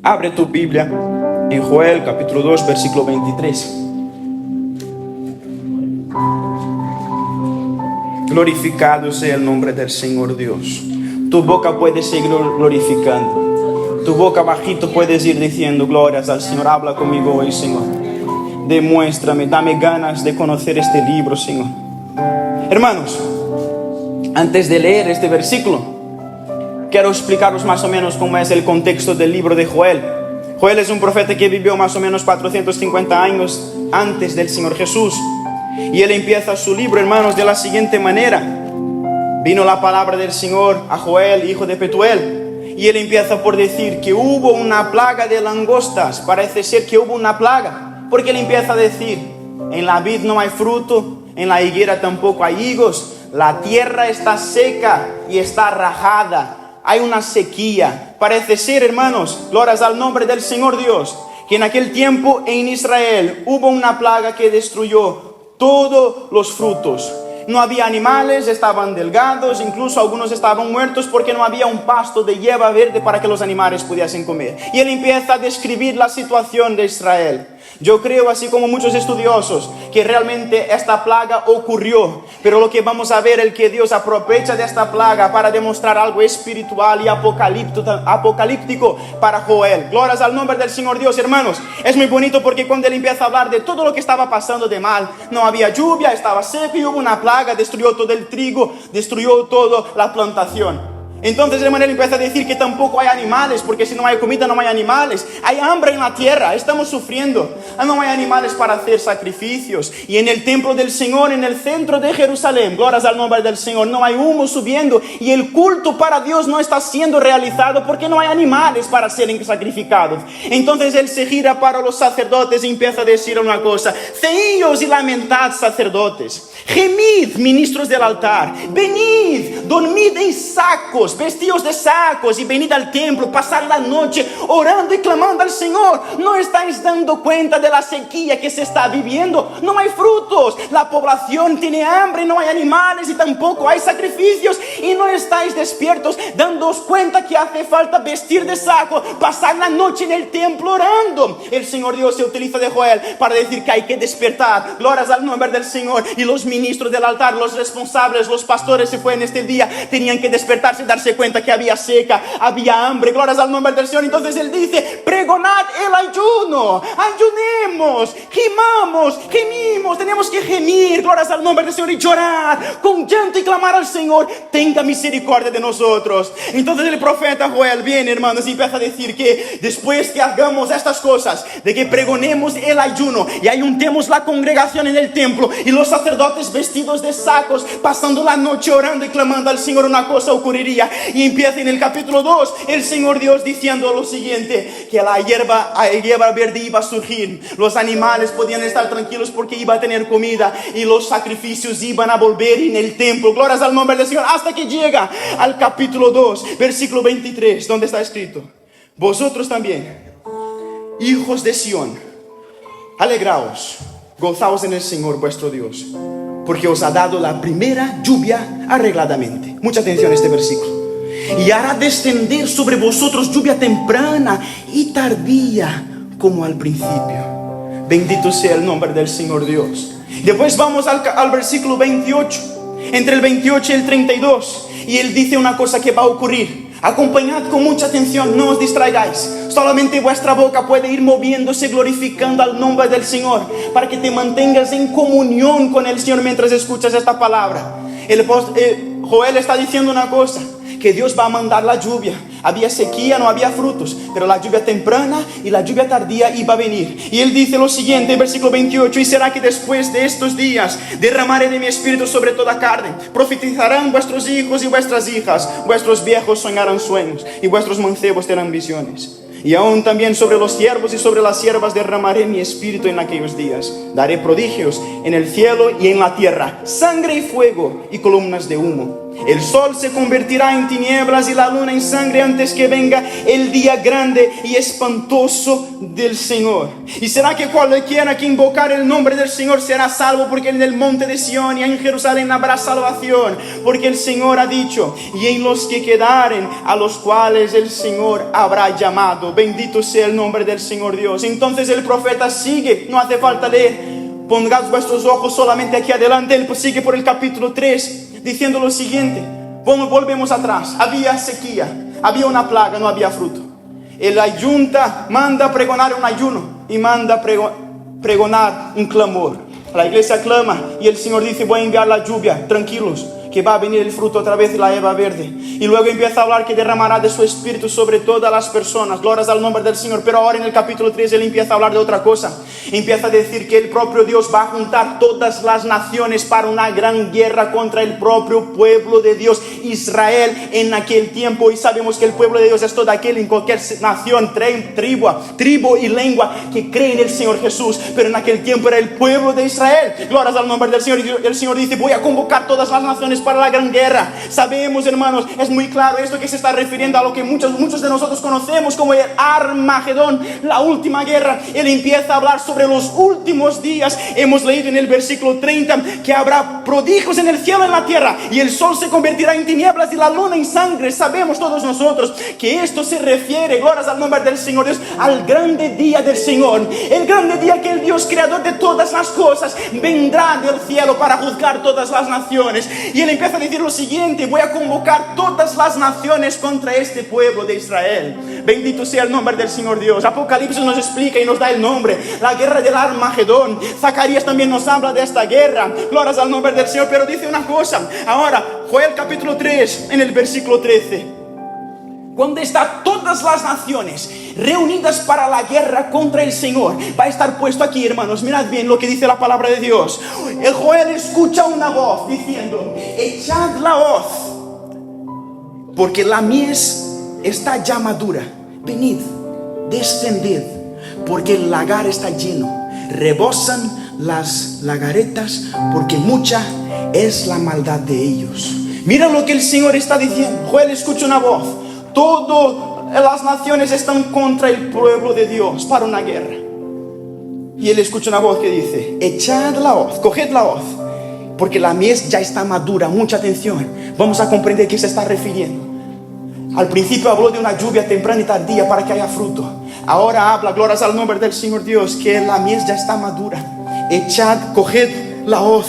Abre tu Biblia en Joel capítulo 2, versículo 23. Glorificado sea el nombre del Señor Dios. Tu boca puede seguir glorificando. Tu boca bajito puedes ir diciendo glorias al Señor. Habla conmigo hoy, Señor. Demuéstrame, dame ganas de conocer este libro, Señor. Hermanos, antes de leer este versículo, quiero explicaros más o menos cómo es el contexto del libro de Joel. Joel es un profeta que vivió más o menos 450 años antes del Señor Jesús. Y él empieza su libro, hermanos, de la siguiente manera. Vino la palabra del Señor a Joel, hijo de Petuel. Y él empieza por decir que hubo una plaga de langostas. Parece ser que hubo una plaga. Porque él empieza a decir, en la vid no hay fruto, en la higuera tampoco hay higos. La tierra está seca y está rajada. Hay una sequía. Parece ser, hermanos, glorias al nombre del Señor Dios, que en aquel tiempo en Israel hubo una plaga que destruyó todos los frutos. No había animales, estaban delgados, incluso algunos estaban muertos porque no había un pasto de hierba verde para que los animales pudiesen comer. Y él empieza a describir la situación de Israel. Yo creo, así como muchos estudiosos, que realmente esta plaga ocurrió. Pero lo que vamos a ver es que Dios aprovecha de esta plaga para demostrar algo espiritual y apocalíptico para Joel. Glorias al nombre del Señor Dios, hermanos. Es muy bonito porque cuando él empieza a hablar de todo lo que estaba pasando de mal, no había lluvia, estaba seco y hubo una plaga, destruyó todo el trigo, destruyó toda la plantación. Entonces, hermano, él empieza a decir que tampoco hay animales, porque si no hay comida no hay animales. Hay hambre en la tierra, estamos sufriendo. No hay animales para hacer sacrificios. Y en el templo del Señor, en el centro de Jerusalén, glorias al nombre del Señor, no hay humo subiendo. Y el culto para Dios no está siendo realizado porque no hay animales para ser sacrificados. Entonces él se gira para los sacerdotes y empieza a decir una cosa: ceñíos y lamentad, sacerdotes. Gemid, ministros del altar. Venid, dormid en sacos, vestidos de sacos, y venid al templo, pasar la noche orando y clamando al Señor. ¿No estáis dando cuenta de la sequía que se está viviendo? No hay frutos, la población tiene hambre, no hay animales y tampoco hay sacrificios. Y no estáis despiertos, dándoos cuenta que hace falta vestir de saco, pasar la noche en el templo orando. El Señor Dios se utiliza de Joel para decir que hay que despertar. Glorias al nombre del Señor. Y los ministros del altar, los responsables, los pastores se fueron este día, tenían que despertarse y darse cuenta que había seca, había hambre. Glorias al nombre del Señor. Entonces él dice: pregonad el ayuno, ayunemos, gemimos, tenemos que gemir, glorias al nombre del Señor, y llorar con llanto y clamar al Señor: tenga misericordia de nosotros. Entonces el profeta Joel viene, hermanos, y empieza a decir que después que hagamos estas cosas, de que pregonemos el ayuno y ayuntemos la congregación en el templo y los sacerdotes vestidos de sacos, pasando la noche orando y clamando al Señor, una cosa ocurriría. Y empieza en el capítulo 2 el Señor Dios diciendo lo siguiente: que la hierba verde iba a surgir, los animales podían estar tranquilos porque iba a tener comida, y los sacrificios iban a volver en el templo. Glorias al nombre del Señor. Hasta que llega al capítulo 2, versículo 23, donde está escrito: vosotros también, hijos de Sión, alegraos, gozaos en el Señor vuestro Dios, porque os ha dado la primera lluvia arregladamente. Mucha atención a este versículo. Y hará descender sobre vosotros lluvia temprana y tardía como al principio. Bendito sea el nombre del Señor Dios. Después vamos al versículo 28, entre el 28 y el 32, y él dice una cosa que va a ocurrir. Acompañad con mucha atención, no os distraigáis. Solamente vuestra boca puede ir moviéndose, glorificando al nombre del Señor, para que te mantengas en comunión con el Señor mientras escuchas esta palabra. Joel está diciendo una cosa: que Dios va a mandar la lluvia. Había sequía, no había frutos, pero la lluvia temprana y la lluvia tardía iba a venir. Y él dice lo siguiente, versículo 28: y será que después de estos días derramaré de mi espíritu sobre toda carne. Profetizarán vuestros hijos y vuestras hijas, vuestros viejos soñarán sueños y vuestros mancebos tendrán visiones. Y aún también sobre los siervos y sobre las siervas derramaré mi espíritu en aquellos días. Daré prodigios en el cielo y en la tierra, sangre y fuego y columnas de humo. El sol se convertirá en tinieblas y la luna en sangre antes que venga el día grande y espantoso del Señor. Y será que cualquiera que invocar el nombre del Señor será salvo, porque en el monte de Sión y en Jerusalén habrá salvación, porque el Señor ha dicho: y en los que quedaren, a los cuales el Señor habrá llamado. Bendito sea el nombre del Señor Dios. Entonces el profeta sigue, no hace falta leer. Pongad vuestros ojos solamente aquí adelante. Él sigue por el capítulo 3 diciendo lo siguiente. Volvemos atrás. Había sequía, había una plaga, no había fruto. El ayunta manda pregonar un ayuno y manda pregonar un clamor. La iglesia clama y el Señor dice: voy a enviar la lluvia, tranquilos, que va a venir el fruto otra vez y la hierba verde. Y luego empieza a hablar que derramará de su espíritu sobre todas las personas. Glorias al nombre del Señor. Pero ahora en el capítulo 3 él empieza a hablar de otra cosa. Empieza a decir que el propio Dios va a juntar todas las naciones para una gran guerra contra el propio pueblo de Dios, Israel, en aquel tiempo. Y sabemos que el pueblo de Dios es todo aquel en cualquier nación, tribu y lengua que cree en el Señor Jesús. Pero en aquel tiempo era el pueblo de Israel. Glorias al nombre del Señor. Y el Señor dice: voy a convocar todas las naciones para la gran guerra. Sabemos, hermanos, es muy claro esto, que se está refiriendo a lo que muchos de nosotros conocemos como el Armagedón, la última guerra. Él empieza a hablar sobre los últimos días. Hemos leído en el versículo 30 que habrá prodigios en el cielo y en la tierra, y el sol se convertirá en tinieblas y la luna en sangre. Sabemos todos nosotros que esto se refiere, glorias al nombre del Señor Dios, al grande día del Señor, el grande día que el Dios creador de todas las cosas vendrá del cielo para juzgar todas las naciones. Y él empieza a decir lo siguiente: voy a convocar todas las naciones contra este pueblo de Israel. Bendito sea el nombre del Señor Dios. Apocalipsis nos explica y nos da el nombre, la guerra del Armagedón. Zacarías también nos habla de esta guerra. Glorias al nombre del Señor. Pero dice una cosa. Ahora, Joel capítulo 3, en el versículo 13. Cuando están todas las naciones reunidas para la guerra contra el Señor, va a estar puesto aquí, hermanos, mirad bien lo que dice la palabra de Dios. El Joel escucha una voz diciendo: echad la hoz, porque la mies está ya madura. Venid, descended, porque el lagar está lleno. Rebosan las lagaretas, porque mucha es la maldad de ellos. Mira lo que el Señor está diciendo. Joel escucha una voz. Todas las naciones están contra el pueblo de Dios para una guerra. Y él escucha una voz que dice: echad la hoz, coged la hoz, porque la mies ya está madura. Mucha atención, vamos a comprender qué se está refiriendo. Al principio habló de una lluvia temprana y tardía para que haya fruto. Ahora habla, glorias al nombre del Señor Dios, que la mies ya está madura. Echad, coged la hoz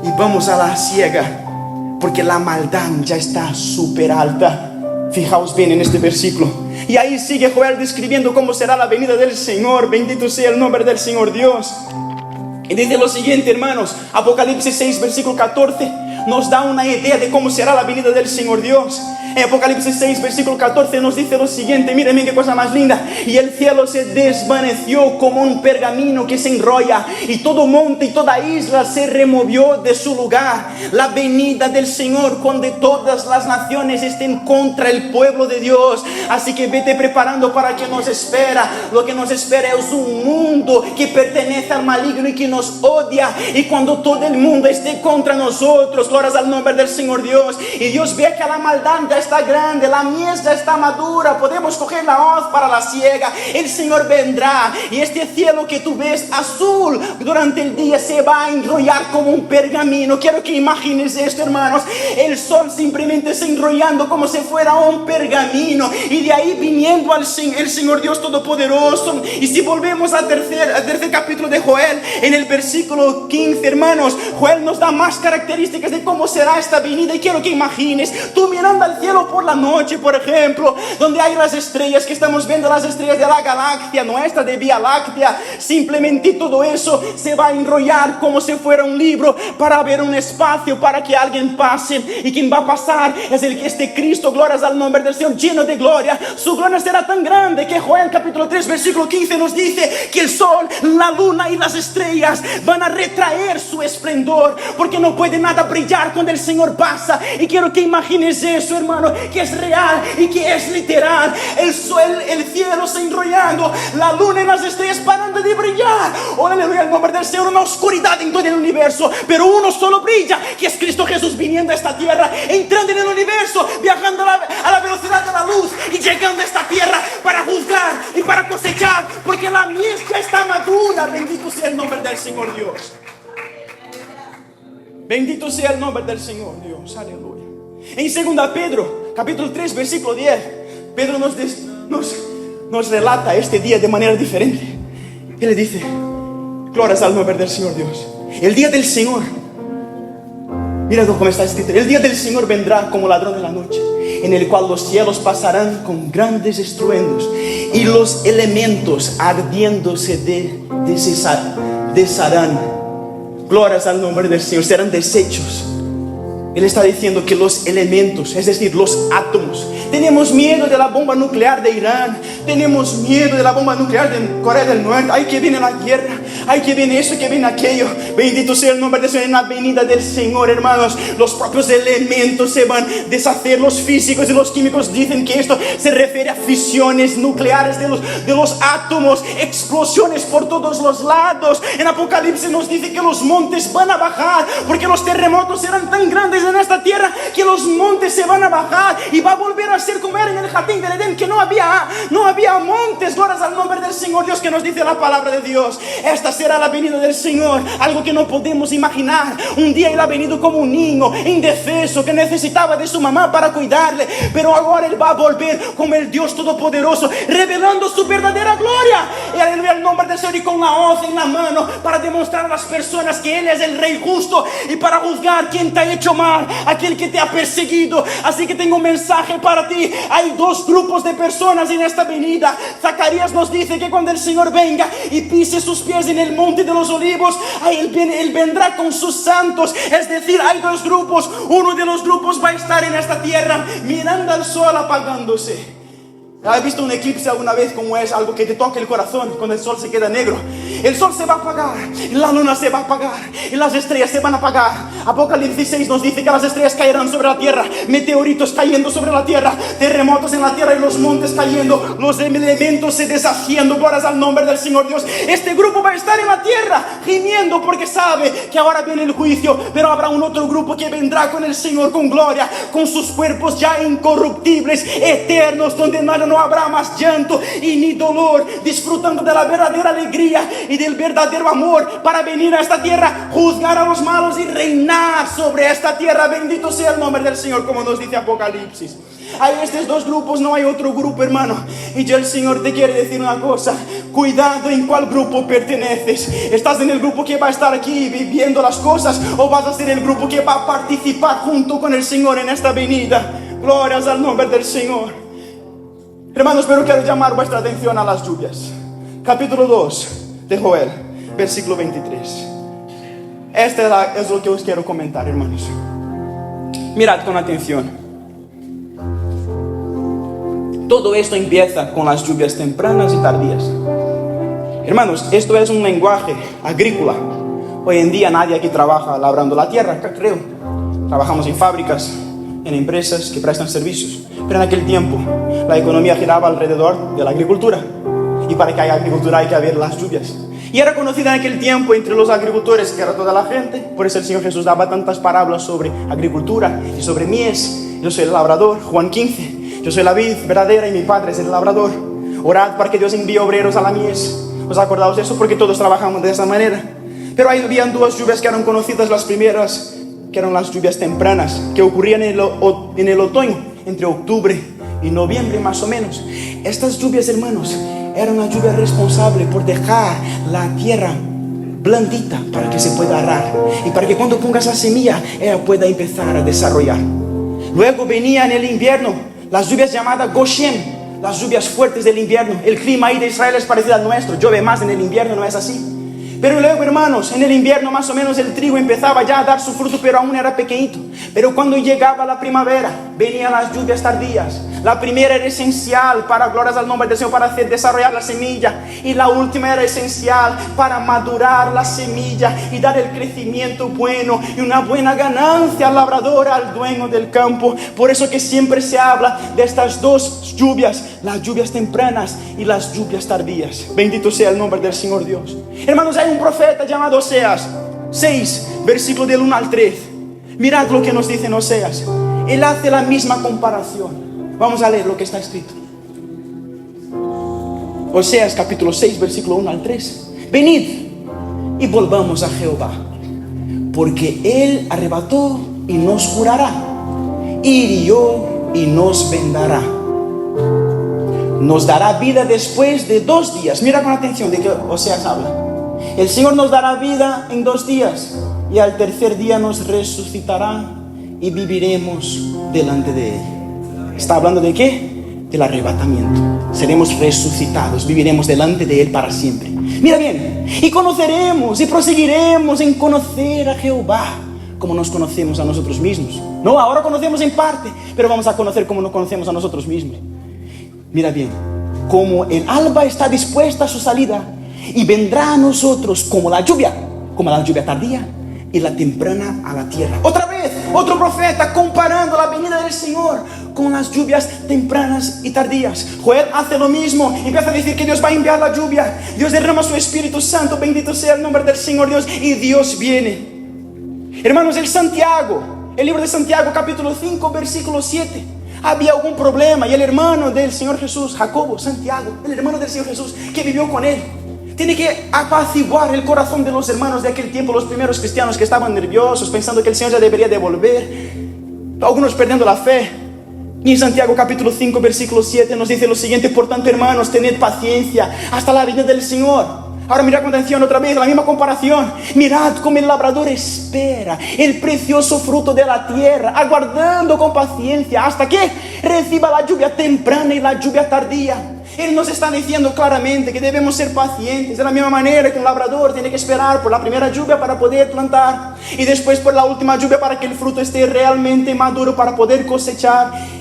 y vamos a la siega, porque la maldad ya está súper alta. Fijaos bien en este versículo. Y ahí sigue Joel describiendo cómo será la venida del Señor. Bendito sea el nombre del Señor Dios. Y dice lo siguiente, hermanos. Apocalipsis 6, versículo 14, nos da una idea de cómo será la venida del Señor Dios. En Apocalipsis 6, versículo 14 nos dice lo siguiente. Miren qué cosa más linda. Y el cielo se desvaneció como un pergamino que se enrolla, y todo monte y toda isla se removió de su lugar. La venida del Señor, cuando todas las naciones estén contra el pueblo de Dios. Así que vete preparando para que nos espera. Lo que nos espera es un mundo que pertenece al maligno y que nos odia. Y cuando todo el mundo esté contra nosotros, glorias al nombre del Señor Dios, y Dios ve que la maldad ya está grande, la mies ya está madura, podemos coger la hoz para la siega. El Señor vendrá, y este cielo que tú ves azul durante el día se va a enrollar como un pergamino. Quiero que imagines esto, hermanos. El sol simplemente se enrollando como si fuera un pergamino, y de ahí viniendo el Señor Dios Todopoderoso. Y si volvemos al tercer capítulo de Joel, en el versículo 15, hermanos, Joel nos da más características de cómo será esta venida. Y quiero que imagines, tú mirando al cielo por la noche, por ejemplo, donde hay las estrellas, que estamos viendo las estrellas de la galaxia nuestra, de Vía Láctea. Simplemente todo eso se va a enrollar como si fuera un libro para haber un espacio para que alguien pase. Y quien va a pasar es este Cristo, glorias al nombre del Señor, lleno de gloria. Su gloria será tan grande que Joel capítulo 3 versículo 15 nos dice que el sol, la luna y las estrellas van a retraer su esplendor, porque no puede nada brillar cuando el Señor pasa. Y quiero que imagines eso, hermano. hermano, que es real y que es literal. El cielo se enrollando, la luna y las estrellas parando de brillar. Oh, aleluya, el nombre del Señor. Una oscuridad en todo el universo, pero uno solo brilla, que es Cristo Jesús viniendo a esta tierra, entrando en el universo, viajando a la velocidad de la luz y llegando a esta tierra para juzgar y para cosechar, porque la mies ya está madura. Bendito sea el nombre del Señor Dios. Bendito sea el nombre del Señor Dios. Aleluya. En 2 Pedro, capítulo 3, versículo 10, Pedro nos relata este día de manera diferente. Él le dice: glorias al nombre del Señor Dios. El día del Señor, mira cómo está escrito: el día del Señor vendrá como ladrón de la noche, en el cual los cielos pasarán con grandes estruendos y los elementos ardiéndose desharán. Glorias al nombre del Señor, serán deshechos. Él está diciendo que los elementos, es decir, los átomos. Tenemos miedo de la bomba nuclear de Irán, tenemos miedo de la bomba nuclear de Corea del Norte. Ay, que viene la guerra, ay, que viene eso, que viene aquello. Bendito sea el nombre del Señor. En la venida del Señor, hermanos, los propios elementos se van a deshacer. Los físicos y los químicos dicen que esto se refiere a fisiones nucleares de los átomos, explosiones por todos los lados. En Apocalipsis nos dice que los montes van a bajar, porque los terremotos serán tan grandes en esta tierra que los montes se van a bajar y va a volver a ser como era en el jardín del Edén, que no había montes. Glorias al nombre del Señor Dios, que nos dice la palabra de Dios. Esta será la venida del Señor, algo que no podemos imaginar. Un día Él ha venido como un niño indefenso que necesitaba de su mamá para cuidarle, pero ahora Él va a volver como el Dios Todopoderoso, revelando su verdadera gloria. Y aleluya, el nombre del Señor, y con la hoz en la mano para demostrar a las personas que Él es el Rey justo y para juzgar quien te ha hecho mal, aquel que te ha perseguido. Así que tengo un mensaje para ti. Hay dos grupos de personas en esta venida. Zacarías nos dice que cuando el Señor venga y pise sus pies en el monte de los olivos, Él vendrá con sus santos. Es decir, hay dos grupos. Uno de los grupos va a estar en esta tierra mirando al sol apagándose. ¿Has visto un eclipse alguna vez? Como es algo que te toca el corazón cuando el sol se queda negro. El sol se va a apagar, la luna se va a apagar y las estrellas se van a apagar. Apocalipsis 6 nos dice que las estrellas caerán sobre la tierra, meteoritos cayendo sobre la tierra, terremotos en la tierra y los montes cayendo, los elementos se deshaciendo. Glorias al nombre del Señor Dios. Este grupo va a estar en la tierra gimiendo porque sabe que ahora viene el juicio, pero habrá un otro grupo que vendrá con el Señor con gloria, con sus cuerpos ya incorruptibles, eternos, donde no habrá más llanto y ni dolor, disfrutando de la verdadera alegría y del verdadero amor, para venir a esta tierra, juzgar a los malos y reinar sobre esta tierra. Bendito sea el nombre del Señor, como nos dice Apocalipsis. Hay estos dos grupos, no hay otro grupo, hermano. Y ya el Señor te quiere decir una cosa: cuidado en cuál grupo perteneces. ¿Estás en el grupo que va a estar aquí viviendo las cosas, o vas a ser el grupo que va a participar junto con el Señor en esta venida? Glorias al nombre del Señor. Hermanos, pero quiero llamar vuestra atención a las lluvias. Capítulo 2 de Joel, versículo 23. Este es lo que os quiero comentar, hermanos. Mirad con atención. Todo esto empieza con las lluvias tempranas y tardías. Hermanos, esto es un lenguaje agrícola. Hoy en día nadie aquí trabaja labrando la tierra, creo. Trabajamos en fábricas, en empresas que prestan servicios. Pero en aquel tiempo la economía giraba alrededor de la agricultura, y para que haya agricultura hay que haber las lluvias. Y era conocida en aquel tiempo entre los agricultores que era toda la gente. Por eso el Señor Jesús daba tantas parábolas sobre agricultura y sobre mies. Yo soy el labrador, Juan 15. Yo soy la vid verdadera y mi Padre es el labrador. Orad para que Dios envíe obreros a la mies. ¿Os acordaos de eso? Porque todos trabajamos de esa manera. Pero habían dos lluvias que eran conocidas. Las primeras, que eran las lluvias tempranas, que ocurrían en el otoño, entre octubre y noviembre más o menos. Estas lluvias, hermanos, eran una lluvia responsable por dejar la tierra blandita para que se pueda arar y para que cuando pongas la semilla ella pueda empezar a desarrollar. Luego venía en el invierno las lluvias llamadas Goshen, las lluvias fuertes del invierno. El clima ahí de Israel es parecido al nuestro, llueve más en el invierno, ¿no es así? Pero luego, hermanos, en el invierno más o menos el trigo empezaba ya a dar su fruto, pero aún era pequeñito. Pero cuando llegaba la primavera, venían las lluvias tardías. La primera era esencial para, glorias al nombre del Señor, para hacer desarrollar la semilla. Y la última era esencial para madurar la semilla y dar el crecimiento bueno y una buena ganancia al labrador, al dueño del campo. Por eso que siempre se habla de estas dos lluvias, las lluvias tempranas y las lluvias tardías. Bendito sea el nombre del Señor Dios. Hermanos, hay un profeta llamado Oseas 6, versículo del 1 al 3. Mirad lo que nos dice en Oseas. Él hace la misma comparación. Vamos a leer lo que está escrito. Oseas capítulo 6, versículo 1 al 3. Venid y volvamos a Jehová, porque Él arrebató y nos curará, hirió y nos vendará, nos dará vida después de 2 días. Mira con atención de que Oseas habla. El Señor nos dará vida en 2 días y al tercer día nos resucitará y viviremos delante de Él. ¿Está hablando de qué? Del arrebatamiento. Seremos resucitados, viviremos delante de Él para siempre. Mira bien, y conoceremos y proseguiremos en conocer a Jehová como nos conocemos a nosotros mismos. No, ahora conocemos en parte, pero vamos a conocer como nos conocemos a nosotros mismos. Mira bien, como el alba está dispuesta a su salida y vendrá a nosotros como la lluvia tardía y la temprana a la tierra. Otra vez, otro profeta comparando la venida del Señor con las lluvias tempranas y tardías. Joel hace lo mismo, empieza a decir que Dios va a enviar la lluvia, Dios derrama su Espíritu Santo, bendito sea el nombre del Señor Dios, y Dios viene. Hermanos, el libro de Santiago capítulo 5 versículo 7, había algún problema y el hermano del Señor Jesús, Jacobo, Santiago, el hermano del Señor Jesús que vivió con él, tiene que apaciguar el corazón de los hermanos de aquel tiempo, los primeros cristianos que estaban nerviosos, pensando que el Señor ya debería devolver, algunos perdiendo la fe. Y en Santiago capítulo 5 versículo 7 nos dice lo siguiente: por tanto, hermanos, tened paciencia hasta la venida del Señor. Ahora mira con atención otra vez, la misma comparación. Mirad cómo el labrador espera el precioso fruto de la tierra, aguardando con paciencia hasta que reciba la lluvia temprana y la lluvia tardía. Él nos está diciendo claramente que debemos ser pacientes, de la misma manera que un labrador tiene que esperar por la primera lluvia para poder plantar y después por la última lluvia para que el fruto esté realmente maduro para poder cosechar.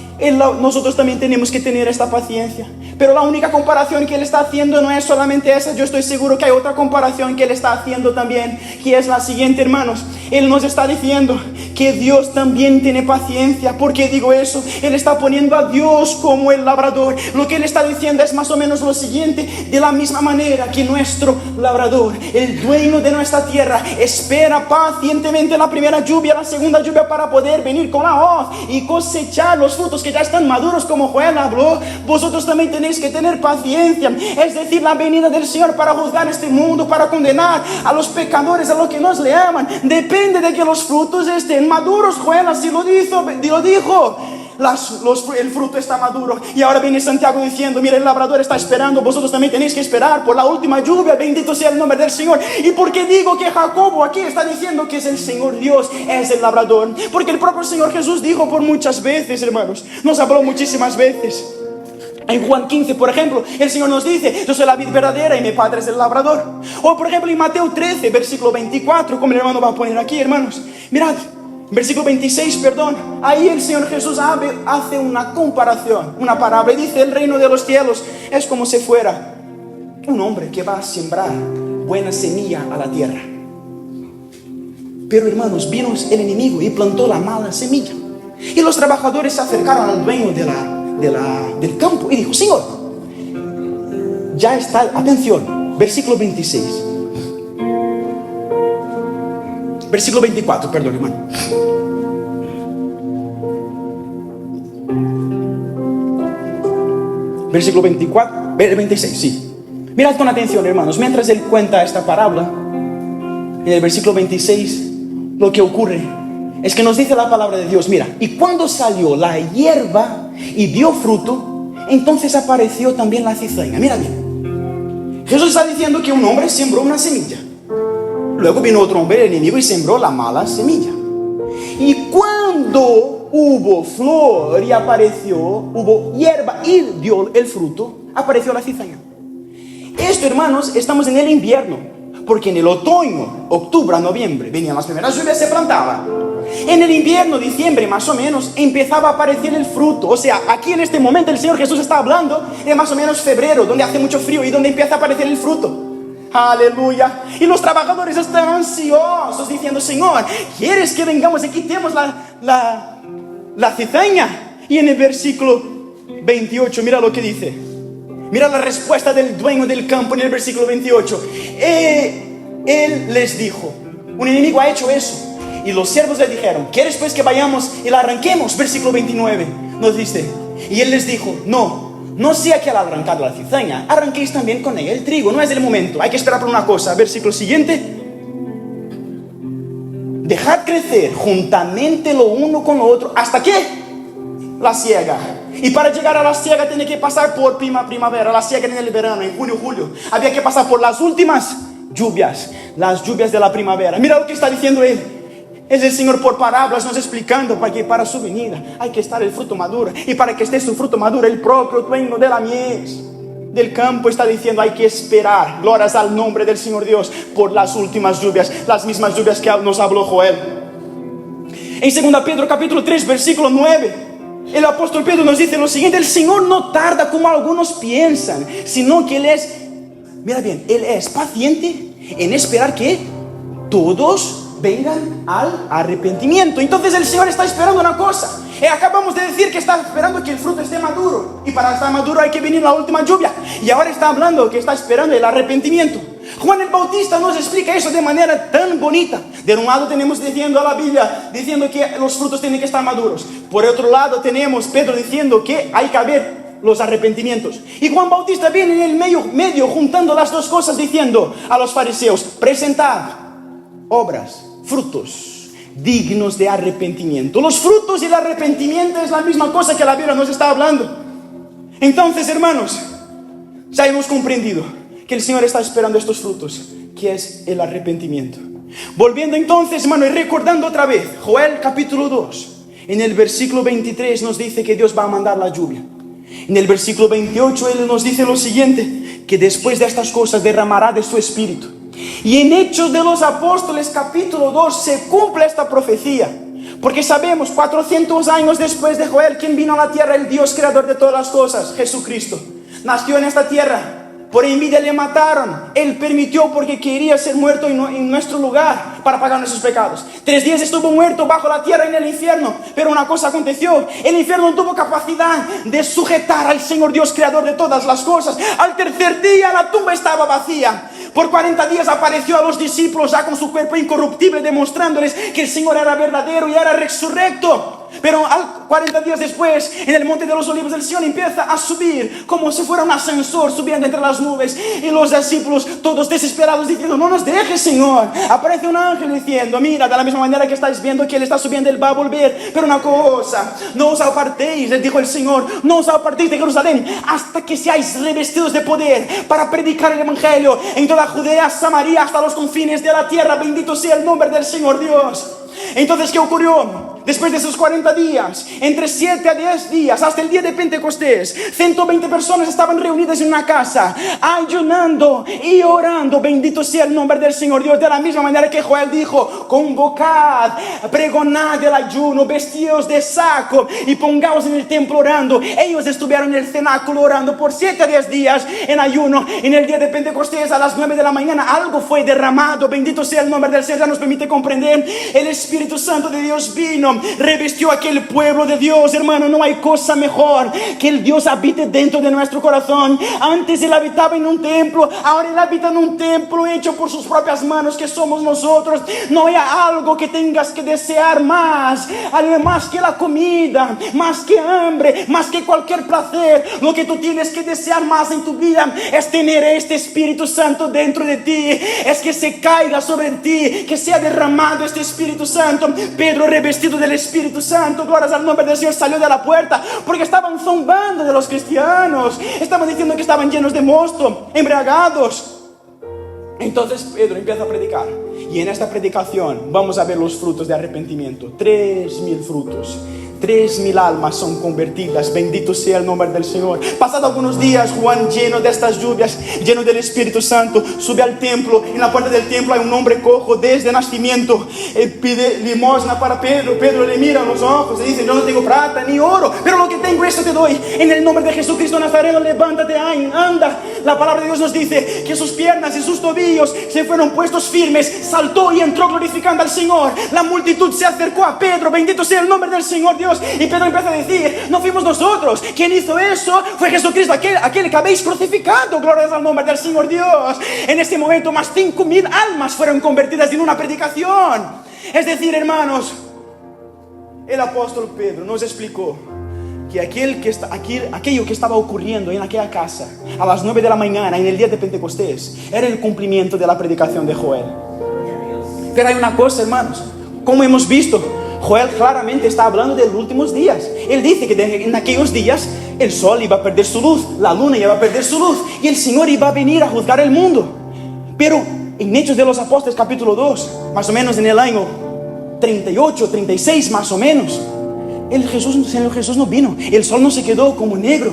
Nosotros también tenemos que tener esta paciencia. Pero la única comparación que Él está haciendo no es solamente esa. Yo estoy seguro que hay otra comparación que Él está haciendo también, que es la siguiente, hermanos. Él nos está diciendo que Dios también tiene paciencia. ¿Por qué digo eso? Él está poniendo a Dios como el labrador. Lo que Él está diciendo es más o menos lo siguiente: de la misma manera que nuestro labrador, el dueño de nuestra tierra, espera pacientemente la primera lluvia, la segunda lluvia, para poder venir con la hoz y cosechar los frutos que ya están maduros, como Joel habló. Vosotros también tenéis que tener paciencia, es decir, la venida del Señor para juzgar este mundo, para condenar a los pecadores, a los que nos le aman. Depende de que los frutos estén maduros. Joel así lo dijo. El fruto está maduro. Y ahora viene Santiago diciendo: mira, el labrador está esperando, vosotros también tenéis que esperar por la última lluvia. Bendito sea el nombre del Señor. ¿Y por qué digo que Jacobo aquí está diciendo que es el Señor Dios, es el labrador? Porque el propio Señor Jesús dijo por muchas veces, hermanos, nos habló muchísimas veces. En Juan 15, por ejemplo, el Señor nos dice: yo soy la vid verdadera y mi Padre es el labrador. O por ejemplo en Mateo 13, versículo 24, como el hermano va a poner aquí, hermanos, mirad, versículo 26, perdón. Ahí el Señor Jesús hace una comparación, una parábola, y dice: el reino de los cielos es como si fuera un hombre que va a sembrar buena semilla a la tierra. Pero hermanos, vino el enemigo y plantó la mala semilla. Y los trabajadores se acercaron al dueño del campo y dijo: Señor, ya está, atención, versículo 26. Versículo 24, perdón, hermano. Versículo 24, 26, sí. Mirad con atención, hermanos, mientras él cuenta esta parábola, en el versículo 26, lo que ocurre es que nos dice la palabra de Dios: mira, y cuando salió la hierba y dio fruto, entonces apareció también la cizaña. Mira bien, Jesús está diciendo que un hombre sembró una semilla. Luego vino otro hombre, el enemigo, y sembró la mala semilla. Y cuando hubo flor y hubo hierba y dio el fruto, apareció la cizaña. Esto, hermanos, estamos en el invierno. porque en el otoño, octubre a noviembre, venían las primeras lluvias, se plantaba. En el invierno, diciembre más o menos, empezaba a aparecer el fruto. O sea, aquí en este momento el Señor Jesús está hablando de más o menos febrero, donde hace mucho frío y donde empieza a aparecer el fruto. Aleluya. Y los trabajadores están ansiosos diciendo: Señor, ¿quieres que vengamos y quitemos la cizaña? Y en el versículo 28, mira lo que dice. Mira la respuesta del dueño del campo en el versículo 28. Él les dijo: un enemigo ha hecho eso. Y los siervos le dijeron: ¿quieres pues que vayamos y la arranquemos? Versículo 29 nos dice: y él les dijo: no sea que al arrancar la cizaña arranquéis también con ella el trigo. No es el momento, hay que esperar por una cosa. Versículo siguiente: dejad crecer juntamente lo uno con lo otro hasta que la siega. Y para llegar a la siega tiene que pasar por primavera. La siega en el verano, en junio, julio. Había que pasar por las últimas lluvias, las lluvias de la primavera. Mira lo que está diciendo él. Es el Señor por parábolas nos explicando para que para su venida hay que estar el fruto maduro. Y para que esté su fruto maduro, el propio dueño de la mies del campo está diciendo: hay que esperar, glorias al nombre del Señor Dios, por las últimas lluvias, las mismas lluvias que nos habló Joel. En 2 Pedro capítulo 3 versículo 9, el apóstol Pedro nos dice lo siguiente: el Señor no tarda como algunos piensan, sino que Él es, mira bien, Él es paciente en esperar que todos vengan al arrepentimiento. Entonces el Señor está esperando una cosa. Acabamos de decir que está esperando que el fruto esté maduro, y para estar maduro hay que venir la última lluvia. Y ahora está hablando que está esperando el arrepentimiento. Juan el Bautista nos explica eso de manera tan bonita. De un lado tenemos diciendo a la Biblia, diciendo que los frutos tienen que estar maduros. Por otro lado tenemos Pedro diciendo que hay que haber los arrepentimientos. Y Juan Bautista viene en el medio juntando las dos cosas, diciendo a los fariseos: presentad obras, frutos dignos de arrepentimiento. Los frutos y el arrepentimiento es la misma cosa que la Biblia nos está hablando. Entonces, hermanos, ya hemos comprendido que el Señor está esperando estos frutos, que es el arrepentimiento. Volviendo entonces, hermano, y recordando otra vez, Joel capítulo 2, en el versículo 23 nos dice que Dios va a mandar la lluvia. En el versículo 28 Él nos dice lo siguiente: que después de estas cosas derramará de su espíritu. Y en Hechos de los Apóstoles capítulo 2 se cumple esta profecía, porque sabemos 400 años después de Joel, ¿quién vino a la tierra? El Dios creador de todas las cosas, Jesucristo. Nació en esta tierra. Por envidia le mataron. Él permitió porque quería ser muerto en nuestro lugar para pagar nuestros pecados. 3 días estuvo muerto bajo la tierra en el infierno. Pero una cosa aconteció: el infierno no tuvo capacidad de sujetar al Señor Dios creador de todas las cosas. Al tercer día la tumba estaba vacía. Por 40 días apareció a los discípulos ya con su cuerpo incorruptible, demostrándoles que el Señor era verdadero y era resurrecto. Pero 40 días después, en el monte de los olivos, el Señor empieza a subir como si fuera un ascensor, subiendo entre las nubes. Y los discípulos, todos desesperados, diciendo: no nos dejes, Señor. Aparece un ángel diciendo: mira, de la misma manera que estáis viendo que Él está subiendo, Él va a volver. Pero una cosa, no os apartéis, les dijo el Señor, no os apartéis de Jerusalén hasta que seáis revestidos de poder para predicar el Evangelio en toda Judea, Samaria, hasta los confines de la tierra. Bendito sea el nombre del Señor Dios. Entonces, ¿qué ocurrió? Después de esos 40 días, entre 7 a 10 días, hasta el día de Pentecostés, 120 personas estaban reunidas en una casa, ayunando y orando. Bendito sea el nombre del Señor Dios. De la misma manera que Joel dijo: convocad, pregonad el ayuno, vestíos de saco y pongaos en el templo orando. Ellos estuvieron en el cenáculo orando por 7 a 10 días en ayuno. En el día de Pentecostés, a las 9 de la mañana, algo fue derramado. Bendito sea el nombre del Señor. Ya nos permite comprender. El Espíritu Santo de Dios vino, revestió aquel pueblo de Dios. Hermano, no hay cosa mejor que el Dios habite dentro de nuestro corazón. Antes Él habitaba en un templo, ahora Él habita en un templo hecho por sus propias manos, que somos nosotros. No hay algo que tengas que desear más que la comida, más que hambre, más que cualquier placer. Lo que tú tienes que desear más en tu vida es tener este Espíritu Santo dentro de ti, es que se caiga sobre ti, que sea derramado este Espíritu Santo. Pedro, revestido del Espíritu Santo, glorias al nombre del Señor, salió de la puerta porque estaban zumbando de los cristianos. Estaban diciendo que estaban llenos de mosto, embriagados. Entonces Pedro empieza a predicar, y en esta predicación vamos a ver los frutos de arrepentimiento. 3.000 frutos. 3,000 almas son convertidas. Bendito sea el nombre del Señor. Pasado algunos días, Juan, lleno de estas lluvias, lleno del Espíritu Santo, sube al templo. En la puerta del templo hay un hombre cojo desde nacimiento. Él pide limosna para Pedro. Pedro le mira a los ojos y dice: yo no tengo plata ni oro, pero lo que tengo esto te doy. En el nombre de Jesucristo Nazareno, levántate, anda. La palabra de Dios nos dice que sus piernas y sus tobillos se fueron puestos firmes. Saltó y entró glorificando al Señor. La multitud se acercó a Pedro. Bendito sea el nombre del Señor Dios. Y Pedro empieza a decir: no fuimos nosotros. ¿Quién hizo eso? Fue Jesucristo, aquel que habéis crucificado. Glorias al nombre del Señor Dios. En este momento más 5,000 almas fueron convertidas en una predicación. Es decir, hermanos, el apóstol Pedro nos explicó que aquello que estaba ocurriendo en aquella casa a las 9 de la mañana en el día de Pentecostés era el cumplimiento de la predicación de Joel. Pero hay una cosa, hermanos, como hemos visto, Joel claramente está hablando de los últimos días. Él dice que en aquellos días el sol iba a perder su luz, la luna iba a perder su luz y el Señor iba a venir a juzgar el mundo. Pero en Hechos de los Apóstoles capítulo 2, más o menos en el año 38, 36 más o menos, el Señor Jesús no vino, el sol no se quedó como negro.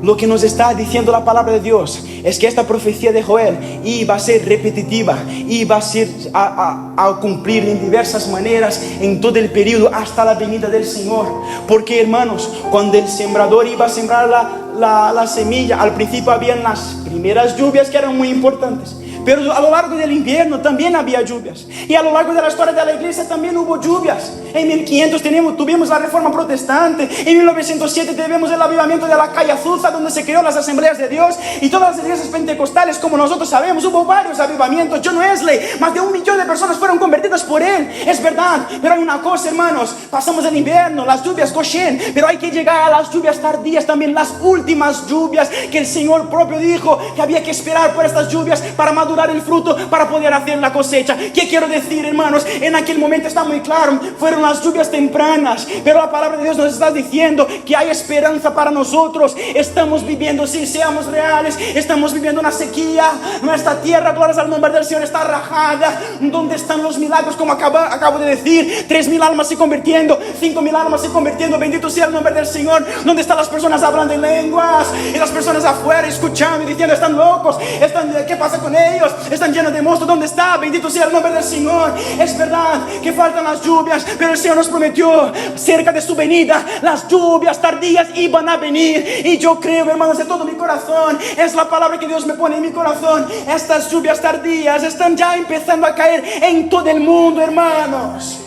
Lo que nos está diciendo la palabra de Dios es que esta profecía de Joel iba a ser repetitiva, iba a ser a cumplir en diversas maneras en todo el periodo hasta la venida del Señor. Porque, hermanos, cuando el sembrador iba a sembrar la semilla, al principio habían las primeras lluvias que eran muy importantes. Pero a lo largo del invierno también había lluvias. Y a lo largo de la historia de la iglesia también hubo lluvias. En 1500 tuvimos la Reforma Protestante. En 1907 tuvimos el avivamiento de la calle Azusa, donde se creó las Asambleas de Dios. Y todas las iglesias pentecostales, como nosotros sabemos, hubo varios avivamientos. John Wesley, más de 1 millón de personas fueron convertidas por él. Es verdad, pero hay una cosa, hermanos. Pasamos el invierno, las lluvias Goshen, pero hay que llegar a las lluvias tardías también, las últimas lluvias que el Señor propio dijo que había que esperar por estas lluvias para madurar el fruto, para poder hacer la cosecha. ¿Qué quiero decir, hermanos? En aquel momento está muy claro, fueron las lluvias tempranas, pero la palabra de Dios nos está diciendo que hay esperanza para nosotros. Estamos viviendo, si seamos reales, estamos viviendo una sequía. Nuestra tierra, glorias al nombre del Señor, está rajada. ¿Dónde están los milagros? Como acabo de decir, 3,000 almas se convirtiendo, 5,000 almas se convirtiendo. Bendito sea el nombre del Señor. ¿Dónde están las personas hablando en lenguas? Y las personas afuera escuchando y diciendo: están locos, ¿qué pasa con ellos? Están llenos de monstruos. ¿Dónde está? Bendito sea el nombre del Señor. Es verdad que faltan las lluvias, pero el Señor nos prometió cerca de su venida las lluvias tardías iban a venir. Y yo creo, hermanos, de todo mi corazón, es la palabra que Dios me pone en mi corazón. Estas lluvias tardías están ya empezando a caer en todo el mundo, hermanos.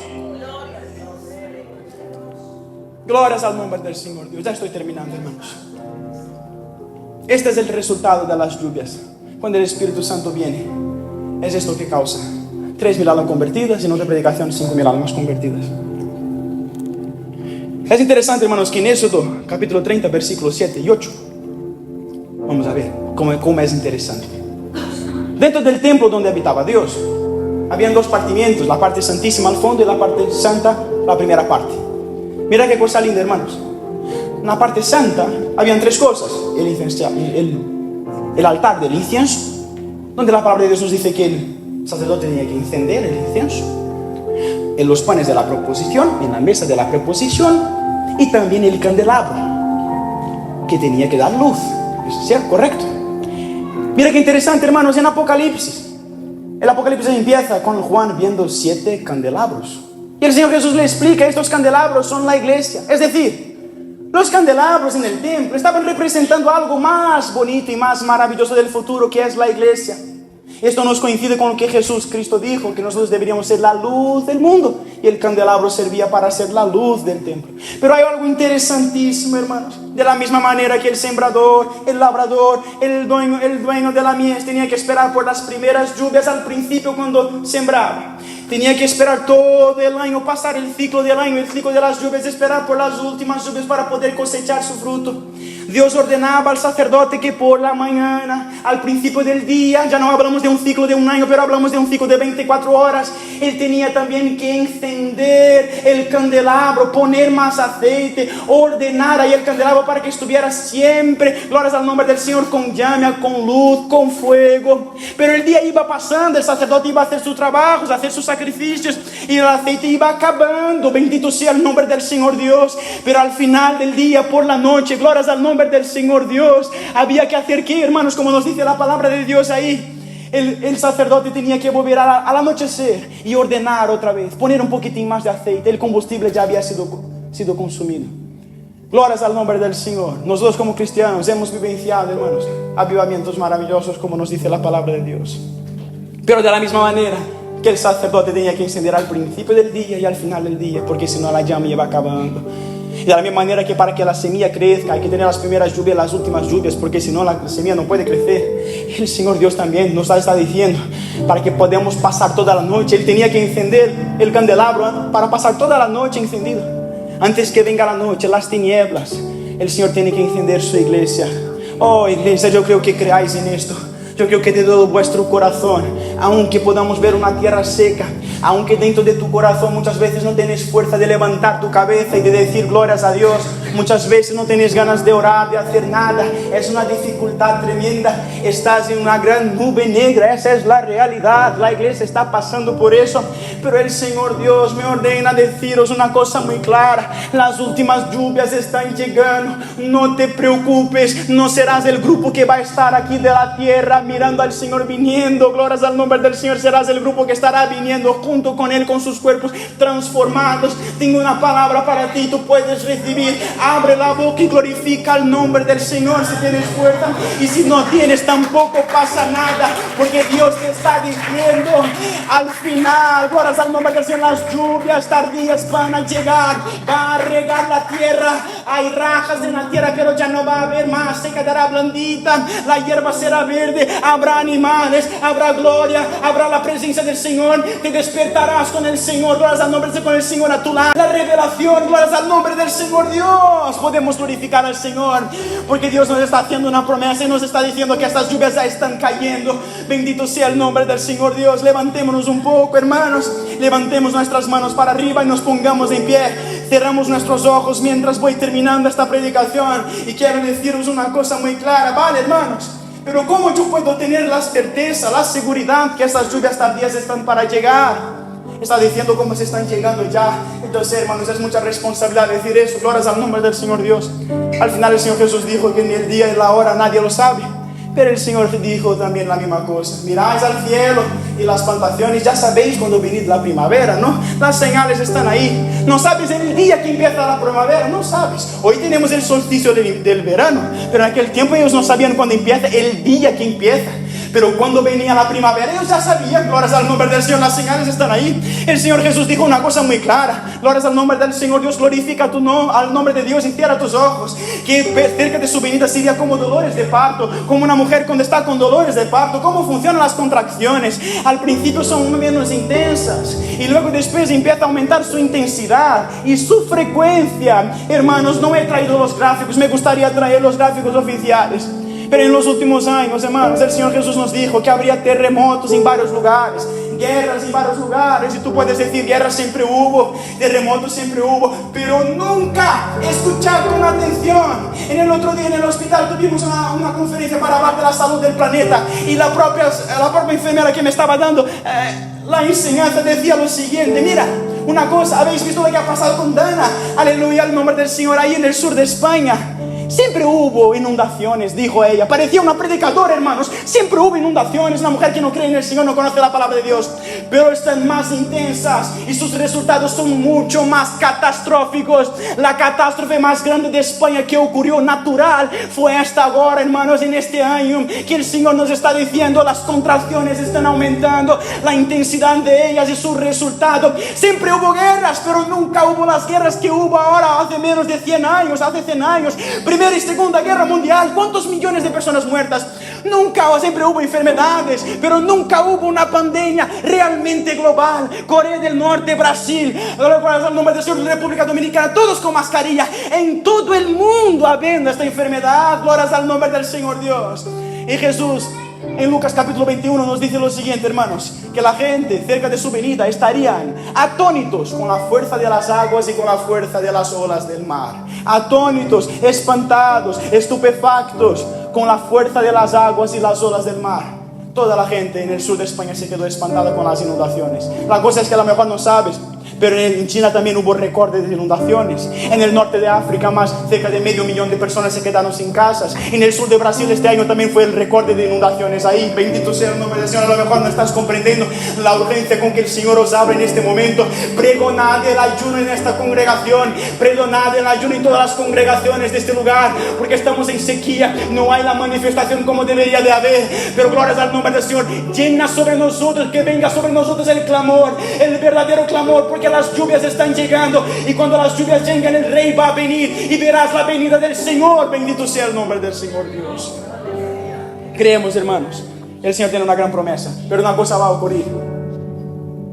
Glorias al nombre del Señor Dios. Ya estoy terminando, hermanos. Este es el resultado de las lluvias. Cuando el Espíritu Santo viene, es esto que causa 3,000 almas convertidas y en otra predicación 5,000 almas convertidas. Es interesante, hermanos, que en Éxodo capítulo 30 versículos 7 y 8, vamos a ver cómo es interesante. Dentro del templo donde habitaba Dios habían 2 partimientos, la parte santísima al fondo y la parte santa, la primera parte. Mira qué cosa linda, hermanos. En la parte santa habían 3 cosas: el altar del incienso, donde la palabra de Dios nos dice que el sacerdote tenía que encender el incienso, en los panes de la proposición, en la mesa de la proposición, y también el candelabro, que tenía que dar luz. ¿Es correcto? Mira qué interesante, hermanos, en Apocalipsis. El Apocalipsis empieza con Juan viendo 7 candelabros. Y el Señor Jesús le explica: estos candelabros son la iglesia. Es decir, los candelabros en el templo estaban representando algo más bonito y más maravilloso del futuro, que es la iglesia. Esto nos coincide con lo que Jesús Cristo dijo, que nosotros deberíamos ser la luz del mundo, y el candelabro servía para ser la luz del templo. Pero hay algo interesantísimo, hermanos. De la misma manera que el sembrador, el labrador, el dueño de la mies tenía que esperar por las primeras lluvias al principio cuando sembraba. Tenía que esperar todo el año, pasar el ciclo del año, el ciclo de las lluvias, esperar por las últimas lluvias para poder cosechar su fruto. Dios ordenaba al sacerdote que por la mañana, al principio del día, ya no hablamos de un ciclo de un año, pero hablamos de un ciclo de 24 horas, él tenía también que encender el candelabro, poner más aceite, ordenar ahí el candelabro para que estuviera siempre, glorias al nombre del Señor, con llama, con luz, con fuego. Pero el día iba pasando, el sacerdote iba a hacer sus trabajos, a hacer sus sacrificios, y el aceite iba acabando. Bendito sea el nombre del Señor Dios. Pero al final del día, por la noche, glorias al nombre del Señor Dios, había que hacer ¿qué, hermanos? Como nos dice la palabra de Dios ahí, el sacerdote tenía que volver al anochecer y ordenar otra vez, poner un poquitín más de aceite. El combustible ya había sido consumido. Glorias al nombre del Señor. Nosotros como cristianos hemos vivenciado, hermanos, avivamientos maravillosos, como nos dice la palabra de Dios. Pero de la misma manera que el sacerdote tenía que encender al principio del día y al final del día, porque si no la llama iba acabando. Y de la misma manera que para que la semilla crezca hay que tener las primeras lluvias, las últimas lluvias, porque si no la semilla no puede crecer. El Señor Dios también nos está diciendo, para que podamos pasar toda la noche, Él tenía que encender el candelabro para pasar toda la noche encendido. Antes que venga la noche, las tinieblas, el Señor tiene que encender su iglesia. Oh, iglesia, yo creo que creáis en esto. Yo creo que de todo vuestro corazón, aunque podamos ver una tierra seca, aunque dentro de tu corazón muchas veces no tienes fuerza de levantar tu cabeza y de decir glorias a Dios, muchas veces no tienes ganas de orar, de hacer nada, es una dificultad tremenda, estás en una gran nube negra, esa es la realidad, la iglesia está pasando por eso, pero el Señor Dios me ordena deciros una cosa muy clara: las últimas lluvias están llegando, no te preocupes, no serás el grupo que va a estar aquí de la tierra mirando al Señor viniendo, glorias al nombre del Señor, serás el grupo que estará viniendo junto con Él, con sus cuerpos transformados. Tengo una palabra para ti, tú puedes recibir. Abre la boca y glorifica el nombre del Señor si tienes fuerza, y si no tienes tampoco pasa nada, porque Dios te está diciendo al final, glorias al nombre del Señor, las lluvias tardías van a llegar, va a regar la tierra, hay rajas en la tierra, pero ya no va a haber más, se quedará blandita, la hierba será verde, habrá animales, habrá gloria, habrá la presencia del Señor, te despertarás con el Señor, glorias al nombre del Señor, con el Señor a tu lado, la revelación, glorias al nombre del Señor Dios. Podemos glorificar al Señor, porque Dios nos está haciendo una promesa y nos está diciendo que estas lluvias ya están cayendo. Bendito sea el nombre del Señor Dios. Levantémonos un poco, hermanos, levantemos nuestras manos para arriba y nos pongamos en pie, cerramos nuestros ojos mientras voy terminando esta predicación, y quiero deciros una cosa muy clara, ¿vale, hermanos? Pero ¿cómo yo puedo tener la certeza, la seguridad que estas lluvias tardías están para llegar? Está diciendo cómo se están llegando ya. Entonces, hermanos, es mucha responsabilidad decir eso. Glorias al nombre del Señor Dios. Al final el Señor Jesús dijo que ni el día y la hora nadie lo sabe, pero el Señor dijo también la misma cosa: miráis al cielo y las plantaciones, ya sabéis cuando venid la primavera, ¿no? Las señales están ahí. No sabes el día que empieza la primavera, no sabes. Hoy tenemos el solsticio del verano, pero en aquel tiempo ellos no sabían cuándo empieza, el día que empieza. Pero cuando venía la primavera, ellos ya sabían, glorias al nombre del Señor, las señales están ahí. El Señor Jesús dijo una cosa muy clara: glorias al nombre del Señor Dios, glorifica al nombre de Dios y cierra tus ojos, que cerca de su venida sería como dolores de parto, como una mujer cuando está con dolores de parto. ¿Cómo funcionan las contracciones? Al principio son menos intensas y luego después empieza a aumentar su intensidad y su frecuencia. Hermanos, no he traído los gráficos, me gustaría traer los gráficos oficiales. Pero en los últimos años, hermanos, el Señor Jesús nos dijo que habría terremotos en varios lugares, guerras en varios lugares. Y tú puedes decir, guerras siempre hubo, terremotos siempre hubo, pero nunca escuchar con atención. En el otro día en el hospital tuvimos una conferencia para hablar de la salud del planeta, y la propia enfermera que me estaba dando la enseñanza decía lo siguiente: mira, una cosa, ¿habéis visto lo que ha pasado con Dana? Aleluya, al nombre del Señor, ahí en el sur de España. Siempre hubo inundaciones, dijo ella. Parecía una predicadora, hermanos. Siempre hubo inundaciones. Una mujer que no cree en el Señor no conoce la palabra de Dios. Pero están más intensas y sus resultados son mucho más catastróficos. La catástrofe más grande de España que ocurrió natural fue hasta ahora, hermanos, en este año, que el Señor nos está diciendo las contracciones están aumentando, la intensidad de ellas y su resultado. Siempre hubo guerras, pero nunca hubo las guerras que hubo ahora hace menos de 100 años, hace 100 años. Primera y Segunda Guerra Mundial, ¿cuántos millones de personas muertas? Nunca, siempre hubo enfermedades, pero nunca hubo una pandemia realmente global. Corea del Norte, Brasil, el nombre del Señor, República Dominicana, todos con mascarilla. En todo el mundo habiendo esta enfermedad. Glorias al nombre del Señor Dios. Y Jesús, en Lucas capítulo 21 nos dice lo siguiente, hermanos, que la gente cerca de su venida estarían atónitos con la fuerza de las aguas y con la fuerza de las olas del mar. Atónitos, espantados, estupefactos con la fuerza de las aguas y las olas del mar. Toda la gente en el sur de España se quedó espantada con las inundaciones. La cosa es que a lo mejor no sabes, pero en China también hubo récord de inundaciones. En el norte de África, cerca de 500.000 de personas se quedaron sin casas. En el sur de Brasil este año también fue el récord de inundaciones. Ahí, bendito sea el nombre del Señor. A lo mejor no estás comprendiendo la urgencia con que el Señor os habla en este momento. Pregonad el ayuno en esta congregación. Pregonad el ayuno en todas las congregaciones de este lugar, porque estamos en sequía. No hay la manifestación como debería de haber. Pero glorias al nombre del Señor. Llena sobre nosotros, que venga sobre nosotros el clamor, el verdadero clamor, porque las lluvias están llegando, y cuando las lluvias lleguen el Rey va a venir y verás la venida del Señor. Bendito sea el nombre del Señor Dios. Creemos, hermanos, el Señor tiene una gran promesa, pero una cosa va a ocurrir.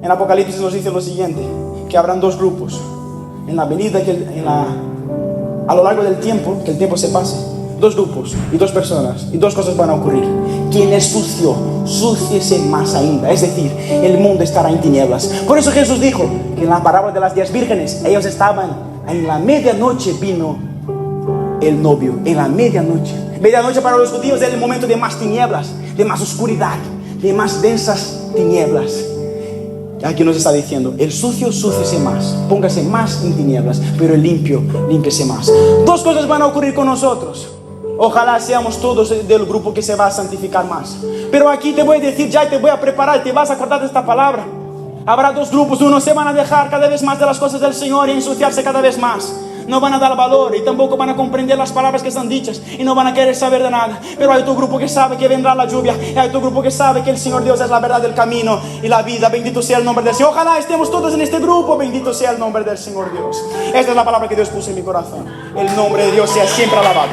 En Apocalipsis nos dice lo siguiente, que habrán dos grupos en la venida, a lo largo del tiempo, que el tiempo se pase. Dos grupos y dos personas, y dos cosas van a ocurrir. Quien es sucio, súciese más ainda. Es decir, el mundo estará en tinieblas. Por eso Jesús dijo que en la parábola de las 10 vírgenes, ellos estaban en la medianoche, vino el novio. En la medianoche. Medianoche para los judíos era el momento de más tinieblas, de más oscuridad, de más densas tinieblas. Aquí nos está diciendo, el sucio, súciese más, póngase más en tinieblas, pero el limpio, límpiese más. Dos cosas van a ocurrir con nosotros. Ojalá seamos todos del grupo que se va a santificar más. Pero aquí te voy a decir ya, y te voy a preparar, te vas a acordar de esta palabra. Habrá dos grupos, unos se van a dejar cada vez más de las cosas del Señor y ensuciarse cada vez más. No van a dar valor y tampoco van a comprender las palabras que están dichas y no van a querer saber de nada. Pero hay otro grupo que sabe que vendrá la lluvia, y hay otro grupo que sabe que el Señor Dios es la verdad, el camino y la vida. Bendito sea el nombre del Señor. Ojalá estemos todos en este grupo. Bendito sea el nombre del Señor Dios. Esta es la palabra que Dios puso en mi corazón. El nombre de Dios sea siempre alabado.